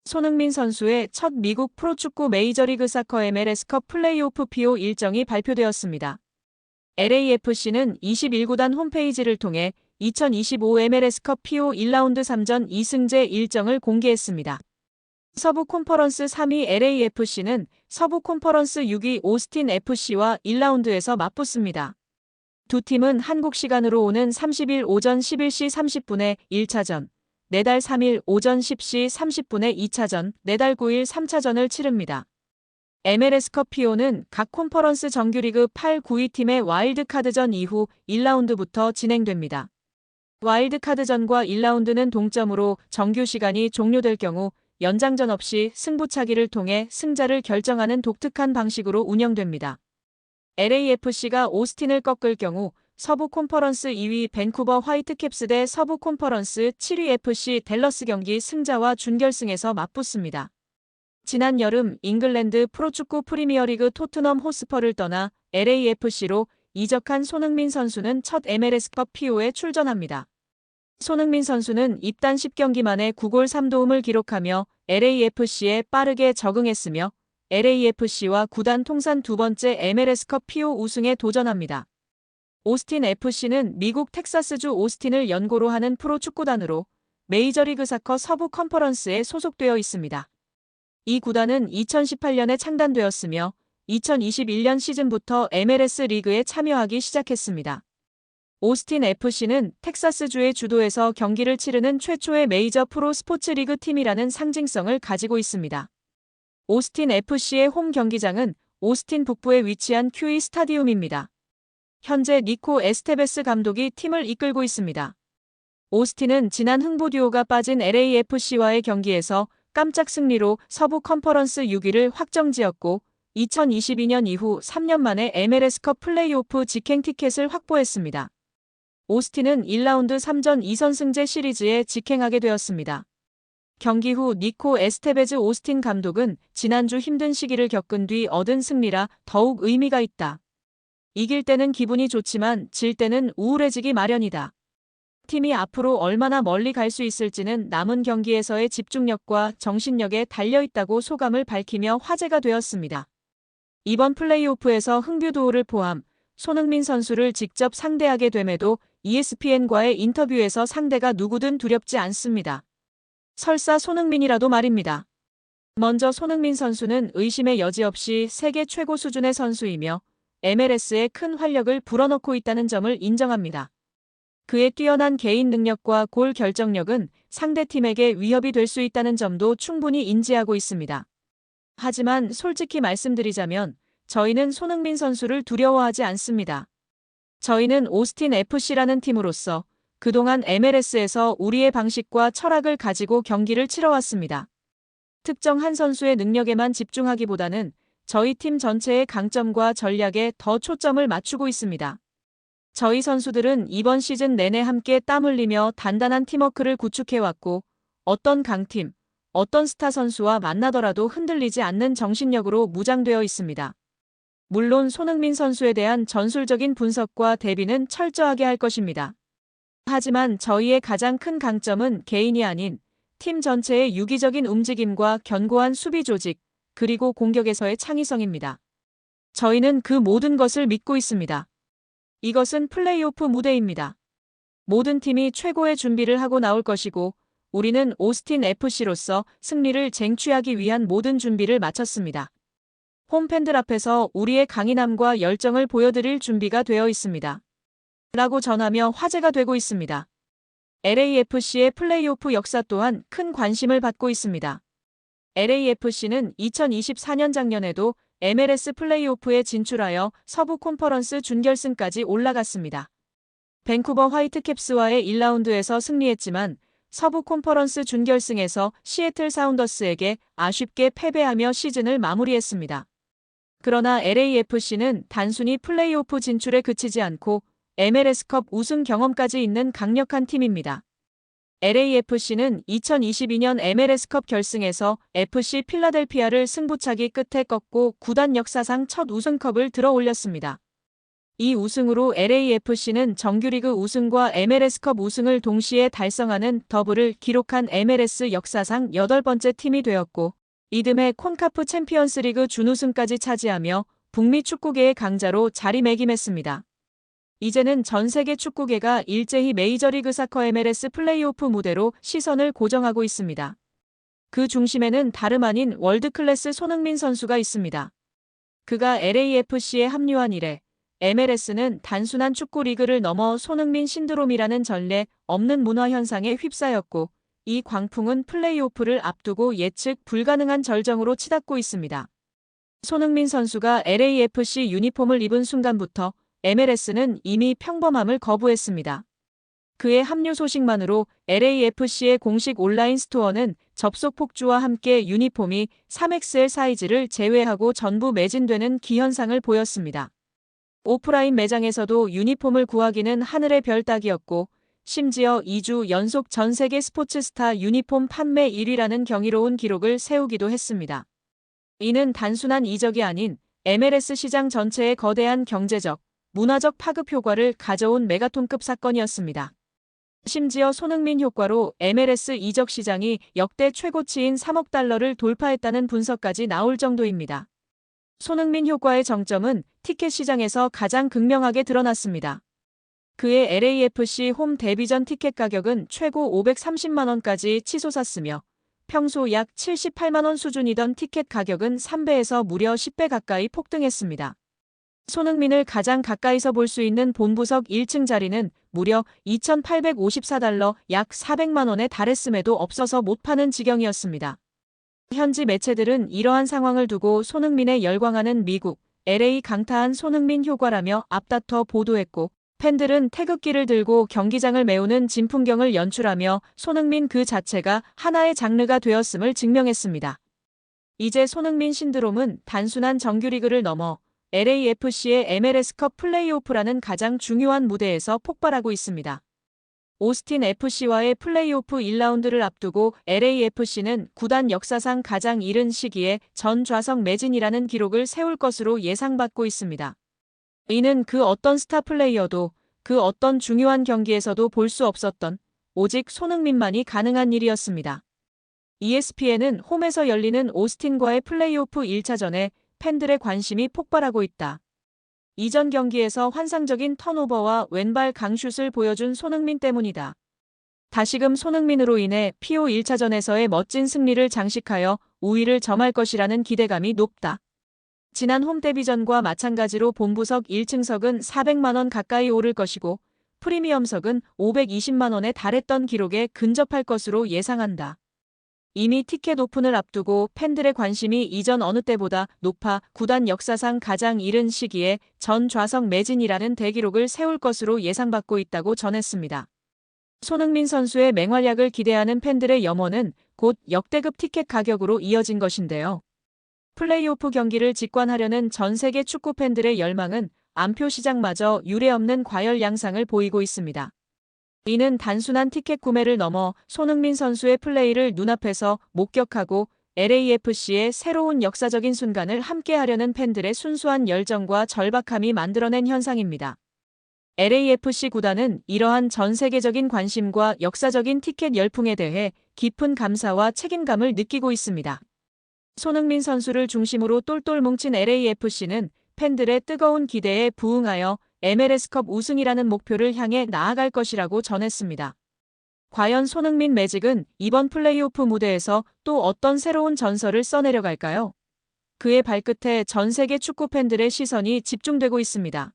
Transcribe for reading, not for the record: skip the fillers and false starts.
손흥민 선수의 첫 미국 프로축구 메이저리그 사커 MLS컵 플레이오프 PO 일정이 발표되었습니다. LAFC는 21구단 홈페이지를 통해 2025 MLS컵 PO 1라운드 3전 2승제 일정을 공개했습니다. 서부 콘퍼런스 3위 LAFC는 서부 콘퍼런스 6위 오스틴 FC와 1라운드에서 맞붙습니다. 두 팀은 한국 시간으로 오는 30일 오전 11시 30분에 1차전, 내달 3일 오전 10시 30분에 2차전, 내달 9일 3차전을 치릅니다. MLS컵 PO는 각 콘퍼런스 정규리그 8, 9위 팀의 와일드카드전 이후 1라운드부터 진행됩니다. 와일드카드전과 1라운드는 동점으로 정규 시간이 종료될 경우 연장전 없이 승부차기를 통해 승자를 결정하는 독특한 방식으로 운영됩니다. LAFC가 오스틴을 꺾을 경우 서부 콘퍼런스 2위 밴쿠버 화이트캡스 대 서부 콘퍼런스 7위 FC 댈러스 경기 승자와 준결승에서 맞붙습니다. 지난 여름 잉글랜드 프로축구 프리미어리그 토트넘 호스퍼를 떠나 LAFC로 이적한 손흥민 선수는 첫 MLS컵 PO에 출전합니다. 손흥민 선수는 입단 10경기 만에 9골 3도움을 기록하며 LAFC에 빠르게 적응했으며 LAFC와 구단 통산 두 번째 MLS컵 PO 우승에 도전합니다. 오스틴 FC는 미국 텍사스주 오스틴을 연고로 하는 프로축구단으로 메이저리그 사커 서부 컨퍼런스에 소속되어 있습니다. 이 구단은 2018년에 창단되었으며 2021년 시즌부터 MLS 리그에 참여하기 시작했습니다. 오스틴 FC는 텍사스주의 주도에서 경기를 치르는 최초의 메이저 프로 스포츠 리그 팀이라는 상징성을 가지고 있습니다. 오스틴 FC의 홈 경기장은 오스틴 북부에 위치한 큐이 스타디움입니다. 현재 니코 에스테베스 감독이 팀을 이끌고 있습니다. 오스틴은 지난 흥부 듀오가 빠진 LAFC와의 경기에서 깜짝 승리로 서부 컨퍼런스 6위를 확정지었고 2022년 이후 3년 만에 MLS컵 플레이오프 직행 티켓을 확보했습니다. 오스틴은 1라운드 3전 2선승제 시리즈에 직행하게 되었습니다. 경기 후 니코 에스테베즈 오스틴 감독은 지난주 힘든 시기를 겪은 뒤 얻은 승리라 더욱 의미가 있다. 이길 때는 기분이 좋지만 질 때는 우울해지기 마련이다. 팀이 앞으로 얼마나 멀리 갈 수 있을지는 남은 경기에서의 집중력과 정신력에 달려있다고 소감을 밝히며 화제가 되었습니다. 이번 플레이오프에서 흥뷰도우를 포함 손흥민 선수를 직접 상대하게 됨에도 ESPN과의 인터뷰에서 상대가 누구든 두렵지 않습니다. 설사 손흥민이라도 말입니다. 먼저 손흥민 선수는 의심의 여지 없이 세계 최고 수준의 선수이며 MLS에 큰 활력을 불어넣고 있다는 점을 인정합니다. 그의 뛰어난 개인 능력과 골 결정력은 상대팀에게 위협이 될 수 있다는 점도 충분히 인지하고 있습니다. 하지만 솔직히 말씀드리자면 저희는 손흥민 선수를 두려워하지 않습니다. 저희는 오스틴 FC라는 팀으로서 그동안 MLS에서 우리의 방식과 철학을 가지고 경기를 치러왔습니다. 특정 한 선수의 능력에만 집중하기보다는 저희 팀 전체의 강점과 전략에 더 초점을 맞추고 있습니다. 저희 선수들은 이번 시즌 내내 함께 땀 흘리며 단단한 팀워크를 구축해왔고 어떤 강팀, 어떤 스타 선수와 만나더라도 흔들리지 않는 정신력으로 무장되어 있습니다. 물론 손흥민 선수에 대한 전술적인 분석과 대비는 철저하게 할 것입니다. 하지만 저희의 가장 큰 강점은 개인이 아닌 팀 전체의 유기적인 움직임과 견고한 수비 조직, 그리고 공격에서의 창의성입니다. 저희는 그 모든 것을 믿고 있습니다. 이것은 플레이오프 무대입니다. 모든 팀이 최고의 준비를 하고 나올 것이고 우리는 오스틴 FC로서 승리를 쟁취하기 위한 모든 준비를 마쳤습니다. 홈팬들 앞에서 우리의 강인함과 열정을 보여드릴 준비가 되어 있습니다. 라고 전하며 화제가 되고 있습니다. LAFC의 플레이오프 역사 또한 큰 관심을 받고 있습니다. LAFC는 2024년 작년에도 MLS 플레이오프에 진출하여 서부 콘퍼런스 준결승까지 올라갔습니다. 밴쿠버 화이트캡스와의 1라운드에서 승리했지만 서부 콘퍼런스 준결승에서 시애틀 사운더스에게 아쉽게 패배하며 시즌을 마무리했습니다. 그러나 LAFC는 단순히 플레이오프 진출에 그치지 않고 MLS컵 우승 경험까지 있는 강력한 팀입니다. LAFC는 2022년 MLS컵 결승에서 FC 필라델피아를 승부차기 끝에 꺾고 구단 역사상 첫 우승컵을 들어 올렸습니다. 이 우승으로 LAFC는 정규리그 우승과 MLS컵 우승을 동시에 달성하는 더블을 기록한 MLS 역사상 8번째 팀이 되었고, 이듬해 콘카프 챔피언스리그 준우승까지 차지하며 북미 축구계의 강자로 자리매김했습니다. 이제는 전 세계 축구계가 일제히 메이저리그 사커 MLS 플레이오프 무대로 시선을 고정하고 있습니다. 그 중심에는 다름 아닌 월드클래스 손흥민 선수가 있습니다. 그가 LAFC에 합류한 이래 MLS는 단순한 축구 리그를 넘어 손흥민 신드롬이라는 전례 없는 문화 현상에 휩싸였고, 이 광풍은 플레이오프를 앞두고 예측 불가능한 절정으로 치닫고 있습니다. 손흥민 선수가 LAFC 유니폼을 입은 순간부터 MLS는 이미 평범함을 거부했습니다. 그의 합류 소식만으로 LAFC의 공식 온라인 스토어는 접속 폭주와 함께 유니폼이 3XL 사이즈를 제외하고 전부 매진되는 기현상을 보였습니다. 오프라인 매장에서도 유니폼을 구하기는 하늘의 별 따기였고, 심지어 2주 연속 전 세계 스포츠 스타 유니폼 판매 1위라는 경이로운 기록을 세우기도 했습니다. 이는 단순한 이적이 아닌 MLS 시장 전체의 거대한 경제적, 문화적 파급 효과를 가져온 메가톤급 사건이었습니다. 심지어 손흥민 효과로 MLS 이적 시장이 역대 최고치인 3억 달러를 돌파했다는 분석까지 나올 정도입니다. 손흥민 효과의 정점은 티켓 시장에서 가장 극명하게 드러났습니다. 그의 LAFC 홈 데뷔전 티켓 가격은 최고 530만 원까지 치솟았으며, 평소 약 78만 원 수준이던 티켓 가격은 3배에서 무려 10배 가까이 폭등했습니다. 손흥민을 가장 가까이서 볼 수 있는 본부석 1층 자리는 무려 2,854달러 약 400만 원에 달했음에도 없어서 못 파는 지경이었습니다. 현지 매체들은 이러한 상황을 두고 손흥민에 열광하는 미국, LA 강타한 손흥민 효과라며 앞다퉈 보도했고, 팬들은 태극기를 들고 경기장을 메우는 진풍경을 연출하며 손흥민 그 자체가 하나의 장르가 되었음을 증명했습니다. 이제 손흥민 신드롬은 단순한 정규리그를 넘어 LAFC의 MLS컵 플레이오프라는 가장 중요한 무대에서 폭발하고 있습니다. 오스틴 FC와의 플레이오프 1라운드를 앞두고 LAFC는 구단 역사상 가장 이른 시기에 전 좌석 매진이라는 기록을 세울 것으로 예상받고 있습니다. 이는 그 어떤 스타 플레이어도 그 어떤 중요한 경기에서도 볼 수 없었던 오직 손흥민만이 가능한 일이었습니다. ESPN은 홈에서 열리는 오스틴과의 플레이오프 1차전에 팬들의 관심이 폭발하고 있다. 이전 경기에서 환상적인 턴오버와 왼발 강슛을 보여준 손흥민 때문이다. 다시금 손흥민으로 인해 PO 1차전에서의 멋진 승리를 장식하여 우위를 점할 것이라는 기대감이 높다. 지난 홈 데뷔전과 마찬가지로 본부석 1층석은 400만 원 가까이 오를 것이고, 프리미엄석은 520만 원에 달했던 기록에 근접할 것으로 예상한다. 이미 티켓 오픈을 앞두고 팬들의 관심이 이전 어느 때보다 높아 구단 역사상 가장 이른 시기에 전 좌석 매진이라는 대기록을 세울 것으로 예상받고 있다고 전했습니다. 손흥민 선수의 맹활약을 기대하는 팬들의 염원은 곧 역대급 티켓 가격으로 이어진 것인데요. 플레이오프 경기를 직관하려는 전 세계 축구 팬들의 열망은 안표 시장마저 유례없는 과열 양상을 보이고 있습니다. 이는 단순한 티켓 구매를 넘어 손흥민 선수의 플레이를 눈앞에서 목격하고 LAFC의 새로운 역사적인 순간을 함께하려는 팬들의 순수한 열정과 절박함이 만들어낸 현상입니다. LAFC 구단은 이러한 전 세계적인 관심과 역사적인 티켓 열풍에 대해 깊은 감사와 책임감을 느끼고 있습니다. 손흥민 선수를 중심으로 똘똘 뭉친 LAFC는 팬들의 뜨거운 기대에 부응하여 MLS컵 우승이라는 목표를 향해 나아갈 것이라고 전했습니다. 과연 손흥민 매직은 이번 플레이오프 무대에서 또 어떤 새로운 전설을 써내려갈까요? 그의 발끝에 전 세계 축구 팬들의 시선이 집중되고 있습니다.